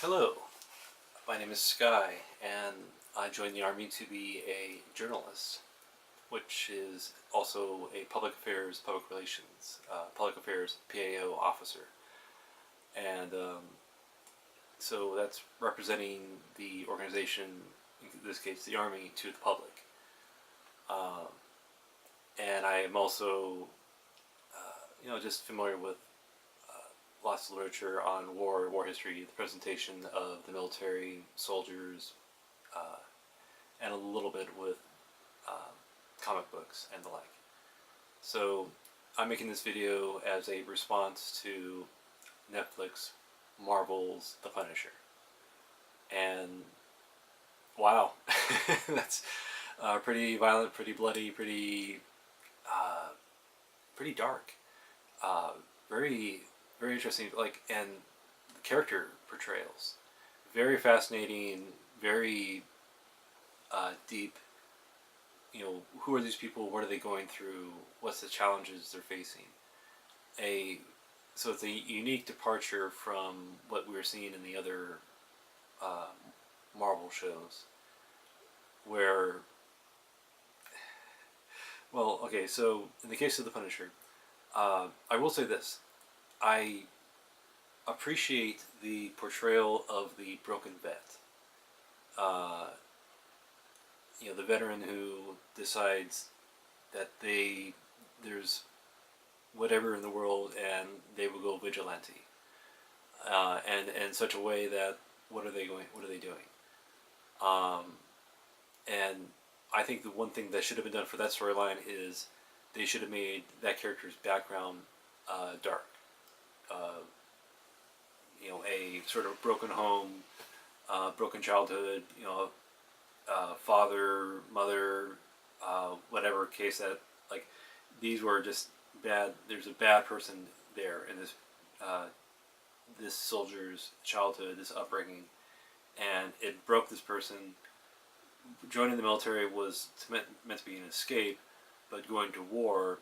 Hello, my name is Sky, and I joined the Army to be a journalist, which is also a public relations, public affairs PAO officer. And so that's representing the organization, in this case the Army, to the public. Um, and I am also, just familiar with lots of literature on war history, the presentation of the military, soldiers, uh, and a little bit with comic books and the like. So I'm making this video as a response to Netflix Marvel's The Punisher. And wow, that's pretty violent, pretty bloody, pretty dark. Very very interesting, and the character portrayals, very fascinating, very deep. Who are these people? What are they going through? What's the challenges they're facing? So it's a unique departure from what we were seeing in the other Marvel shows, where, well, okay, so in the case of the Punisher, I will say this: I appreciate the portrayal of the broken vet. The veteran who decides that there's whatever in the world and they will go vigilante, and in such a way that what are they doing? And I think the one thing that should have been done for that storyline is they should have made that character's background dark. A sort of broken home, broken childhood, father, mother, whatever case that, these were just bad. There's a bad person there in this soldier's childhood, this upbringing, and it broke this person. Joining the military was meant to be an escape, but going to war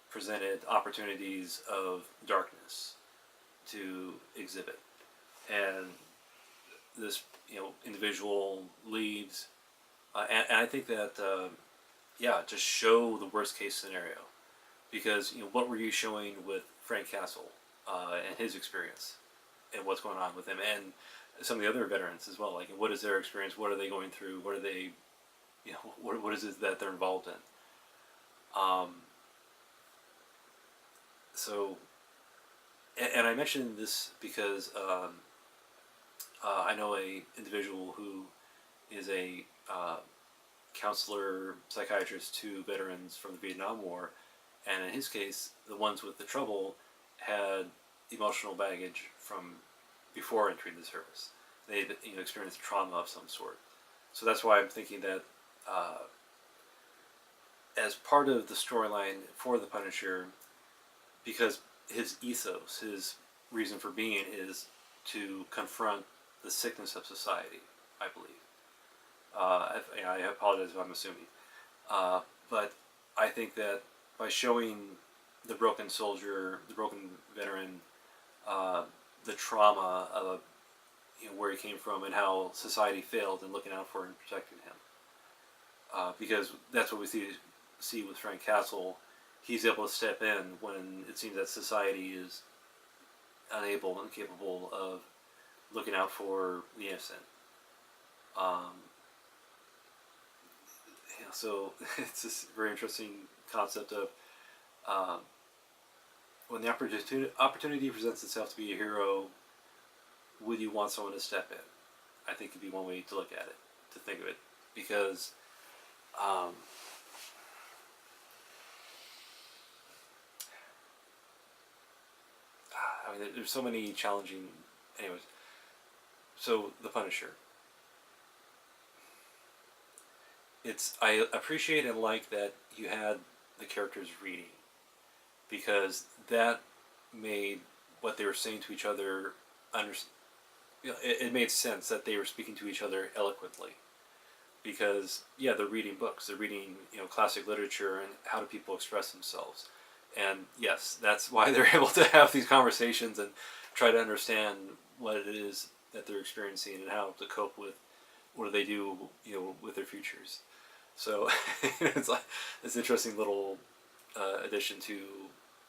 presented opportunities of darkness to exhibit. And this individual leads, and I think that just show the worst case scenario, because what were you showing with Frank Castle and his experience and what's going on with him, and some of the other veterans as well, what is their experience, what are they going through, what are they, what is it that they're involved in. So, and I mentioned this because I know a individual who is a counselor, psychiatrist to veterans from the Vietnam War, and in his case, the ones with the trouble had emotional baggage from before entering the service. They'd experienced trauma of some sort. So that's why I'm thinking that as part of the storyline for the Punisher, because his ethos, his reason for being, is to confront the sickness of society, I believe. I apologize if I'm assuming. But I think that by showing the broken soldier, the broken veteran, the trauma of where he came from and how society failed in looking out for and protecting him, because that's what we see with Frank Castle. He's able to step in when it seems that society is unable, incapable of looking out for the innocent. So it's this very interesting concept of when the opportunity presents itself to be a hero, would you want someone to step in? I think could be one way to look at it, to think of it, because there's so many challenging. Anyways, so the Punisher. I appreciate and like that you had the characters reading, because that made what they were saying to each other it made sense that they were speaking to each other eloquently, because they're reading books, they're reading classic literature and how do people express themselves. And yes, that's why they're able to have these conversations and try to understand what it is that they're experiencing and how to cope with what do they do, with their futures. So it's like this interesting little addition to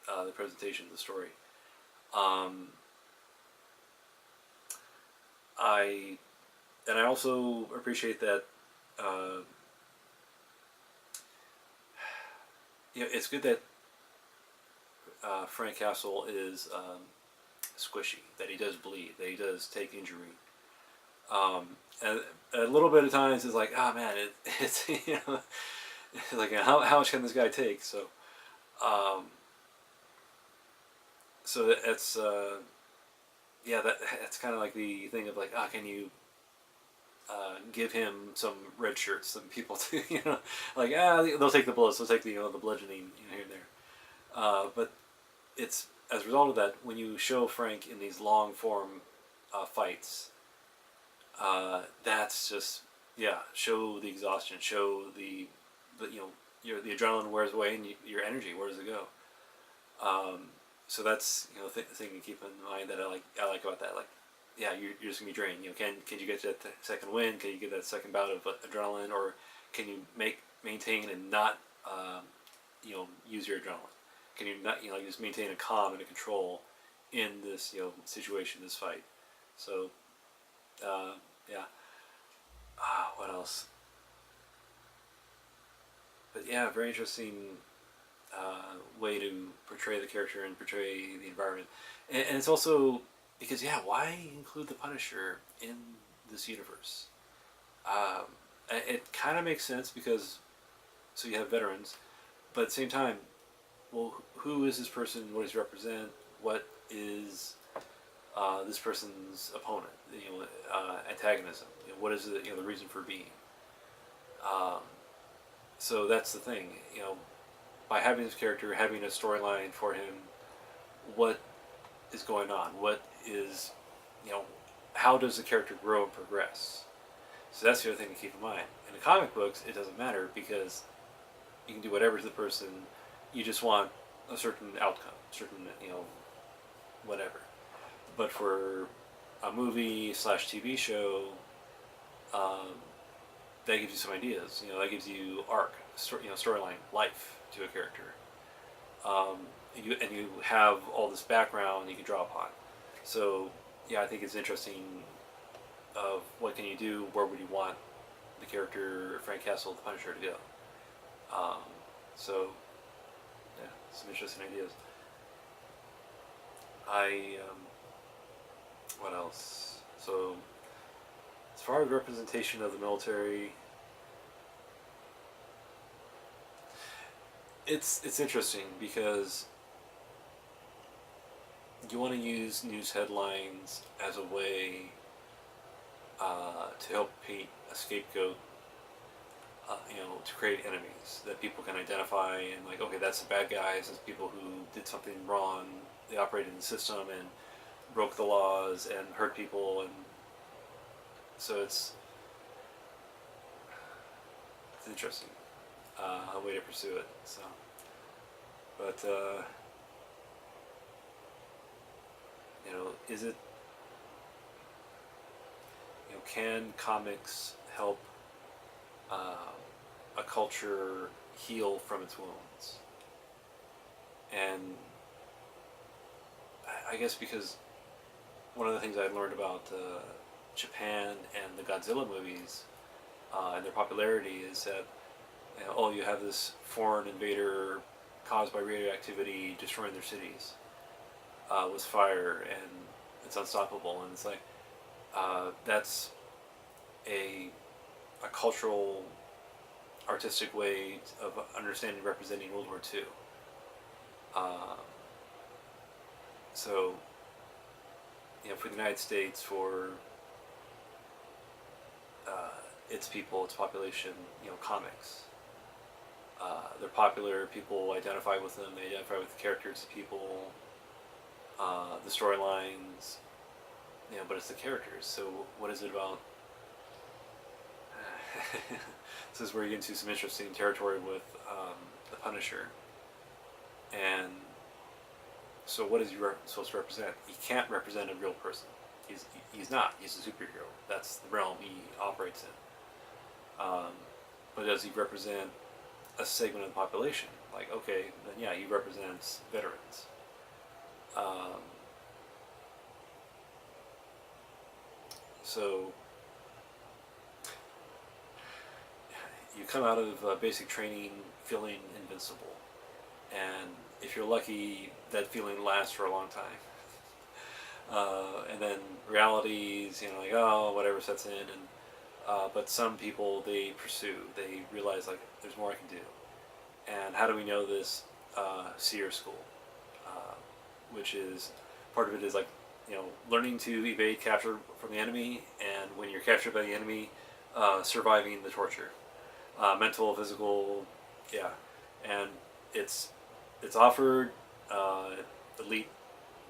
the presentation of the story. I also appreciate that. It's good that Frank Castle is squishy. That he does bleed. That he does take injury. And a little bit of times it's like, oh man, it's like how much can this guy take? So, that's that's kind of like the thing of like, can you give him some red shirts, some people to like they'll take the bullets, they'll take the the bludgeoning here and there, but it's as a result of that when you show Frank in these long form fights. That's just show the exhaustion, show the the adrenaline wears away and your energy, where does it go? So that's thing to keep in mind that I like about that. Like, you're just gonna be drained. Can you get to that second win? Can you get that second bout of adrenaline, or can you maintain and not use your adrenaline? Can you not just maintain a calm and a control in this situation, this fight? So. What else? But very interesting way to portray the character and portray the environment, and it's also because why include the Punisher in this universe? It kind of makes sense because so you have veterans, but at the same time, well, who is this person? What does he represent? What is this person's opponent, antagonism? What is the reason for being? So that's the thing, by having this character, having a storyline for him, what is going on? What is, how does the character grow and progress? So that's the other thing to keep in mind. In the comic books, it doesn't matter because you can do whatever to the person. You just want a certain outcome, certain, whatever. But for a movie / TV show, that gives you some ideas. That gives you arc, storyline, life to a character. And you have all this background you can draw upon. So I think it's interesting. Of what can you do? Where would you want the character Frank Castle, the Punisher, to go? So some interesting ideas. What else? So, as far as representation of the military, it's interesting because you want to use news headlines as a way to help paint a scapegoat, to create enemies that people can identify and like, okay, that's the bad guys, it's people who did something wrong, they operated in the system and broke the laws and hurt people, and so it's interesting a way to pursue it. So, but is it can comics help a culture heal from its wounds? And I guess because one of the things I learned about Japan and the Godzilla movies and their popularity is that you have this foreign invader caused by radioactivity destroying their cities with fire, and it's unstoppable, and it's like that's a cultural, artistic way of understanding, representing World War II. So, for the United States, for its people, its population, comics. They're popular, people identify with them, they identify with the characters, the people, the storylines, but it's the characters. So what is it about? This is where you get into some interesting territory with the Punisher. And so what is he supposed to represent? He can't represent a real person. he's not. He's a superhero. That's the realm he operates in. But does he represent a segment of the population? Like, okay, then yeah, he represents veterans. So you come out of basic training feeling invincible, and if you're lucky, that feeling lasts for a long time. And then realities, like, oh, whatever sets in, and but some people, they pursue, they realize, like, there's more I can do. And how do we know this? Seer school, which is, part of it is like, learning to evade capture from the enemy, and when you're captured by the enemy, surviving the torture, mental, physical, yeah, and it's offered. Elite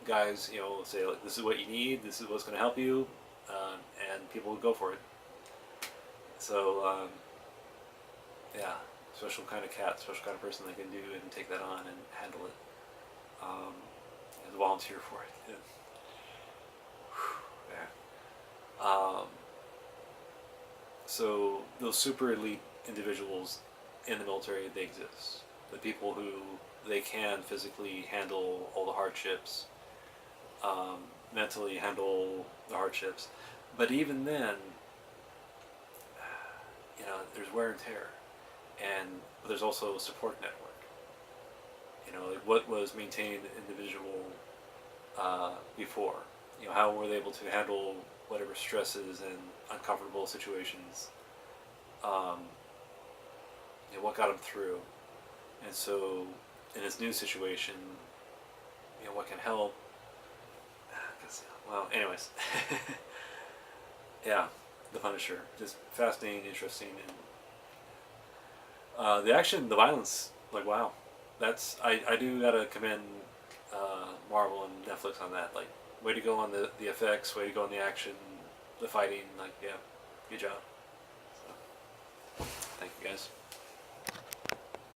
guys, say, like, this is what you need, this is what's going to help you, and people will go for it. So yeah, special kind of cat, special kind of person that can do and take that on and handle it. As a volunteer for it. Yeah. So those super elite individuals in the military, they exist. The people who they can physically handle all the hardships, mentally handle the hardships, but even then, there's wear and tear, and there's also a support network. Like, what was maintained individual before? How were they able to handle whatever stresses and uncomfortable situations? What got them through? And so, in this new situation, what can help? Well, anyways, yeah, the Punisher, just fascinating, interesting, and the action, the violence, like, wow, that's I do gotta commend Marvel and Netflix on that. Like, way to go on the effects, way to go on the action, the fighting. Like, yeah, good job. So, thank you guys.